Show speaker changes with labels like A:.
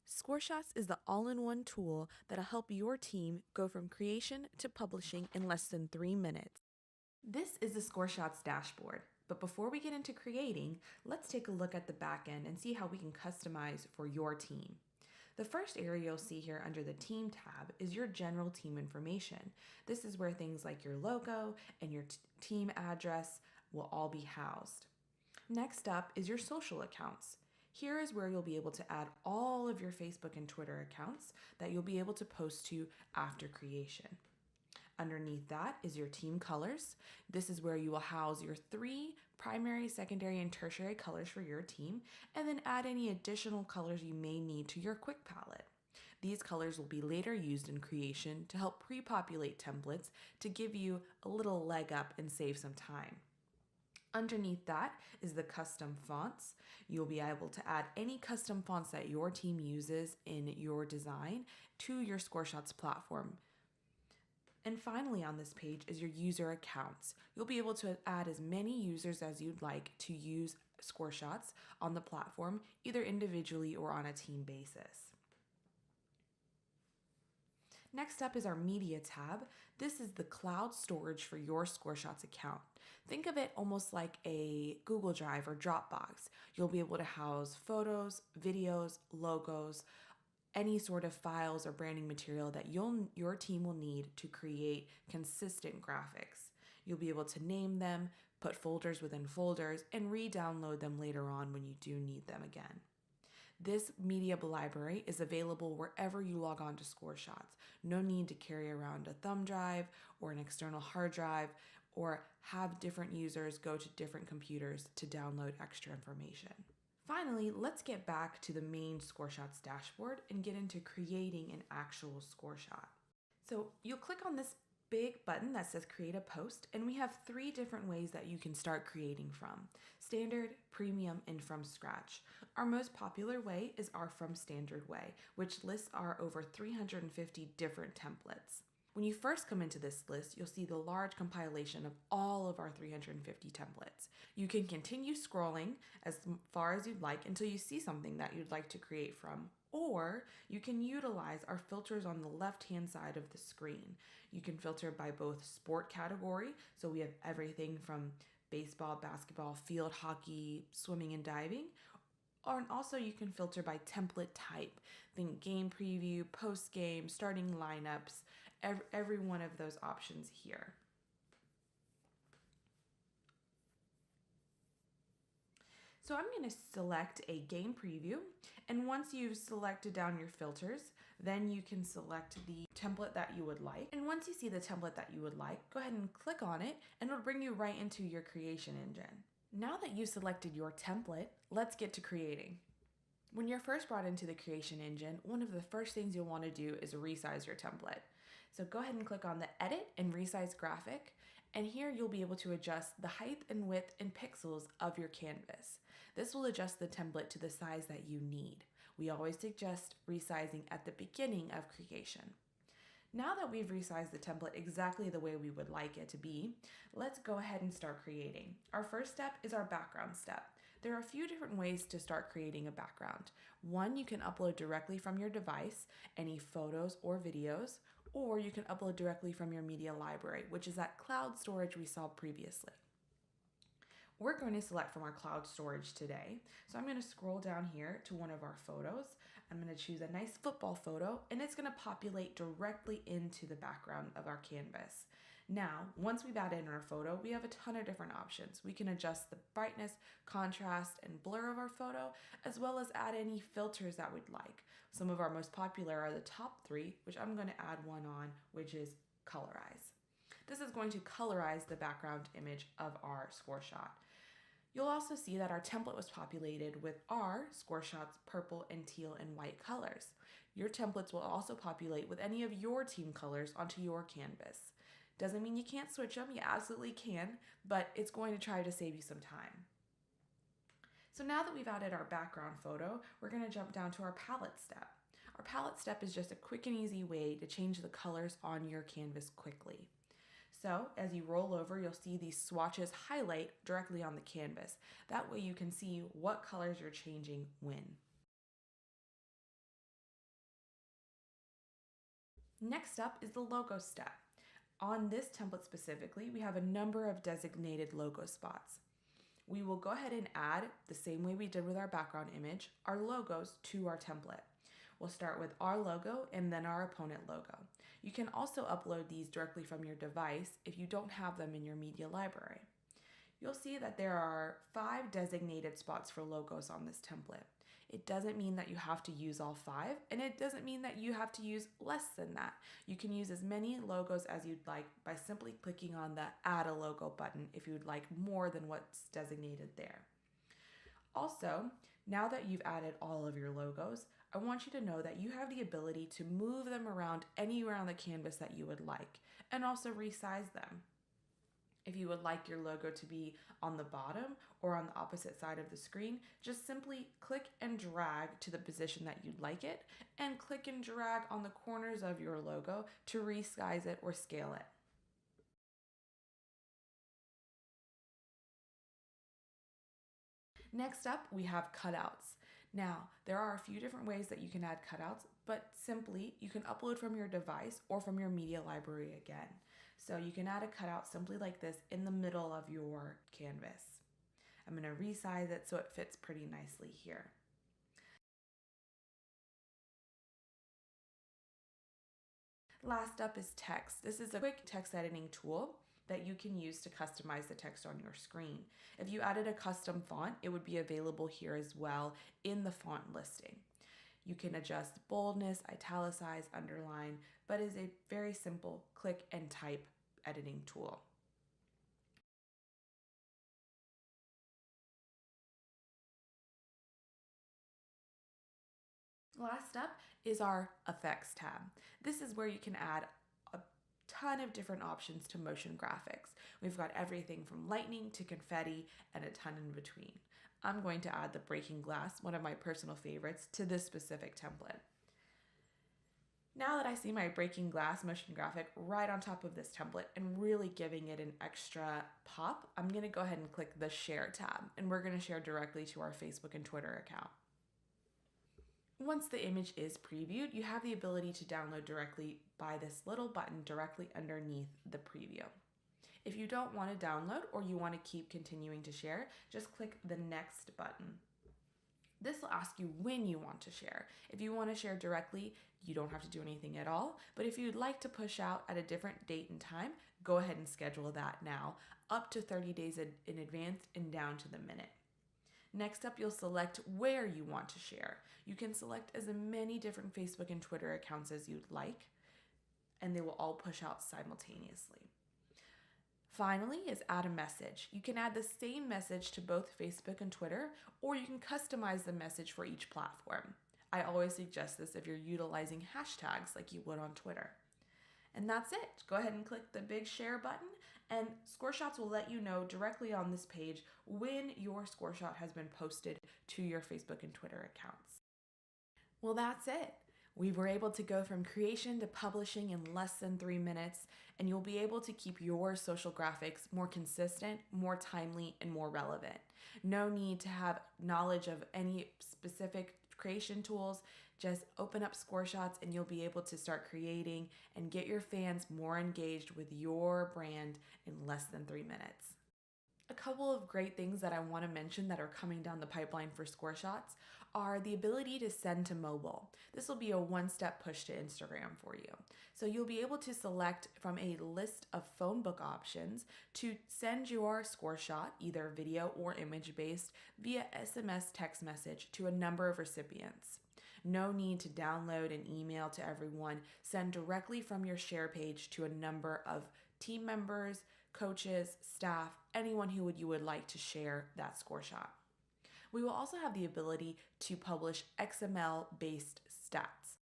A: ScoreShots is the all-in-one tool that'll help your team go from creation to publishing in less than 3 minutes. This is the ScoreShots dashboard, but before we get into creating, let's take a look at the back end and see how we can customize for your team. The first area you'll see here under the Team tab is your general team information. This is where things like your logo and your team address will all be housed. Next up is your social accounts. Here is where you'll be able to add all of your Facebook and Twitter accounts that you'll be able to post to after creation. Underneath that is your team colors. This is where you will house your 3 primary, secondary, and tertiary colors for your team, and then add any additional colors you may need to your quick palette. These colors will be later used in creation to help pre-populate templates to give you a little leg up and save some time. Underneath that is the custom fonts. You'll be able to add any custom fonts that your team uses in your design to your ScoreShots platform. And finally on this page is your user accounts. You'll be able to add as many users as you'd like to use ScoreShots on the platform, either individually or on a team basis. Next up is our Media tab. This is the cloud storage for your ScoreShots account. Think of it almost like a Google Drive or Dropbox. You'll be able to house photos, videos, logos, any sort of files or branding material that your team will need to create consistent graphics. You'll be able to name them, put folders within folders, and re-download them later on when you do need them again. This media library is available wherever you log on to ScoreShots. No need to carry around a thumb drive or an external hard drive or have different users go to different computers to download extra information. Finally, let's get back to the main ScoreShots dashboard and get into creating an actual ScoreShot. So you'll click on this big button that says create a post, and we have 3 different ways that you can start creating from: standard, premium, and from scratch. Our most popular way is our from standard way, which lists our over 350 different templates. When you first come into this list, you'll see the large compilation of all of our 350 templates. You can continue scrolling as far as you'd like until you see something that you'd like to create from, or you can utilize our filters on the left-hand side of the screen. You can filter by both sport category, so we have everything from baseball, basketball, field hockey, swimming, and diving, and also you can filter by template type. Think game preview, post-game, starting lineups, every one of those options here. So I'm going to select a game preview, and once you've selected down your filters, then you can select the template that you would like. And once you see the template that you would like, go ahead and click on it, and it'll bring you right into your creation engine. Now that you've selected your template, let's get to creating. When you're first brought into the creation engine, one of the first things you'll want to do is resize your template. So go ahead and click on the Edit and Resize Graphic, and here you'll be able to adjust the height and width in pixels of your canvas. This will adjust the template to the size that you need. We always suggest resizing at the beginning of creation. Now that we've resized the template exactly the way we would like it to be, let's go ahead and start creating. Our first step is our background step. There are a few different ways to start creating a background. One, you can upload directly from your device, any photos or videos, or you can upload directly from your media library, which is that cloud storage we saw previously. We're going to select from our cloud storage today. So I'm going to scroll down here to one of our photos. I'm going to choose a nice football photo, and it's going to populate directly into the background of our canvas. Now, once we've added in our photo, we have a ton of different options. We can adjust the brightness, contrast, and blur of our photo, as well as add any filters that we'd like. Some of our most popular are the top 3, which I'm going to add one on, which is colorize. This is going to colorize the background image of our ScoreShot. You'll also see that our template was populated with our ScoreShots purple and teal and white colors. Your templates will also populate with any of your team colors onto your canvas. Doesn't mean you can't switch them, you absolutely can, but it's going to try to save you some time. So now that we've added our background photo, we're going to jump down to our palette step. Our palette step is just a quick and easy way to change the colors on your canvas quickly. So as you roll over, you'll see these swatches highlight directly on the canvas. That way you can see what colors you're changing when. Next up is the logo step. On this template specifically, we have a number of designated logo spots. We will go ahead and add, the same way we did with our background image, our logos to our template. We'll start with our logo and then our opponent logo. You can also upload these directly from your device if you don't have them in your media library. You'll see that there are 5 designated spots for logos on this template. It doesn't mean that you have to use all 5, and it doesn't mean that you have to use less than that. You can use as many logos as you'd like by simply clicking on the Add a Logo button if you'd like more than what's designated there. Also, now that you've added all of your logos, I want you to know that you have the ability to move them around anywhere on the canvas that you would like, and also resize them. If you would like your logo to be on the bottom or on the opposite side of the screen, just simply click and drag to the position that you'd like it, and click and drag on the corners of your logo to resize it or scale it. Next up, we have cutouts. Now, there are a few different ways that you can add cutouts, but simply you can upload from your device or from your media library again. So you can add a cutout simply like this in the middle of your canvas. I'm going to resize it so it fits pretty nicely here. Last up is text. This is a quick text editing tool that you can use to customize the text on your screen. If you added a custom font, it would be available here as well in the font listing. You can adjust boldness, italicize, underline, but is a very simple click and type editing tool. Last up is our effects tab. This is where you can add a ton of different options to motion graphics. We've got everything from lightning to confetti and a ton in between. I'm going to add the breaking glass, one of my personal favorites, to this specific template. Now that I see my breaking glass motion graphic right on top of this template and really giving it an extra pop, I'm going to go ahead and click the Share tab, and we're going to share directly to our Facebook and Twitter account. Once the image is previewed, you have the ability to download directly by this little button directly underneath the preview. If you don't want to download or you want to keep continuing to share, just click the Next button. This will ask you when you want to share. If you want to share directly, you don't have to do anything at all. But if you'd like to push out at a different date and time, go ahead and schedule that now, up to 30 days in advance and down to the minute. Next up, you'll select where you want to share. You can select as many different Facebook and Twitter accounts as you'd like, and they will all push out simultaneously. Finally is add a message. You can add the same message to both Facebook and Twitter, or you can customize the message for each platform. I always suggest this if you're utilizing hashtags like you would on Twitter. And that's it. Go ahead and click the big share button, and ScoreShots will let you know directly on this page when your ScoreShot has been posted to your Facebook and Twitter accounts. Well, that's it. We were able to go from creation to publishing in less than 3 minutes, and you'll be able to keep your social graphics more consistent, more timely, and more relevant. No need to have knowledge of any specific creation tools. Just open up ScoreShots and you'll be able to start creating and get your fans more engaged with your brand in less than 3 minutes. A couple of great things that I want to mention that are coming down the pipeline for ScoreShots are the ability to send to mobile. This will be a one-step push to Instagram for you. So you'll be able to select from a list of phone book options to send your ScoreShot, either video or image-based, via SMS text message to a number of recipients. No need to download an email to everyone. Send directly from your share page to a number of team members, coaches, staff, anyone who you would like to share that ScoreShot. We will also have the ability to publish XML-based stats.